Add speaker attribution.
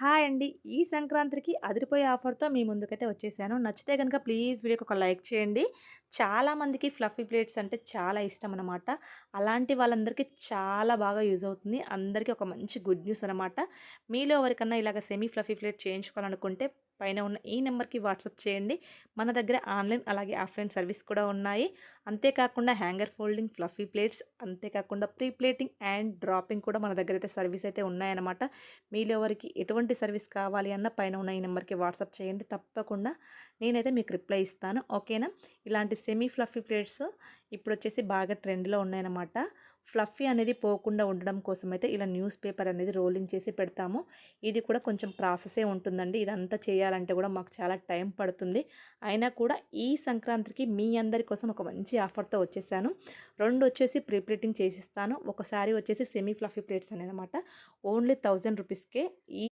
Speaker 1: Hi అండి. ఈ సంక్రాంతికి అదిరిపోయే ఆఫర్‌తో మీ ముందుకైతే వచ్చేసాను. నచ్చితే గనుక ప్లీజ్ వీడియోకి ఒక లైక్ చేయండి. చాలామందికి ఫ్లఫీ ప్లేట్స్ అంటే చాలా ఇష్టమనమాట. అలాంటి వాళ్ళందరికీ చాలా బాగా యూజ్ అవుతుంది. అందరికీ ఒక మంచి గుడ్ న్యూస్ అనమాట. మీలో ఎవరికన్నా ఇలాగ సెమీ ఫ్లఫీ ప్లేట్ చేయించుకోవాలనుకుంటే పైన ఉన్న ఈ నెంబర్‌కి వాట్సాప్ చేయండి. మన దగ్గర ఆన్‌లైన్ అలాగే ఆఫ్‌లైన్ సర్వీస్ కూడా ఉన్నాయి. అంతేకాకుండా హ్యాంగర్ ఫోల్డింగ్ ఫ్లఫీ ప్లేట్స్, అంతేకాకుండా ప్రీ ప్లేటింగ్ అండ్ డ్రాపింగ్ కూడా మన దగ్గరైతే సర్వీస్ అయితే ఉన్నాయన్నమాట. మీలో ఎవరికి ఎటువంటి సర్వీస్ కావాలి అన్న పైన ఉన్న ఈ నెంబర్‌కి వాట్సాప్ చేయండి. తప్పకుండా నేనైతే మీకు రిప్లై ఇస్తాను. ఓకేనా? ఇలాంటి సెమీ ఫ్లఫీ ప్లేట్స్ ఇప్పుడొచ్చేసి బాగా ట్రెండ్‌లో ఉన్నాయన్నమాట. ఫ్లఫీ అనేది పోకుండా ఉండడం కోసమైతే ఇలా న్యూస్ పేపర్ అనేది రోలింగ్ చేసి పెడతాము. ఇది కూడా కొంచెం ప్రాసెసే ఉంటుందండి. ఇదంతా చేయాలంటే కూడా మాకు చాలా టైం పడుతుంది. అయినా కూడా ఈ సంక్రాంతికి మీ అందరి కోసం ఒక మంచి ఆఫర్‌తో వచ్చేసాను. 2 వచ్చేసి ప్రీ ప్లీటింగ్ చేసిస్తాను. ఒకసారి వచ్చేసి సెమీ ఫ్లఫీ ప్లేట్స్ అనేదన్నమాట. ఓన్లీ 1000 రూపీస్‌కే ఈ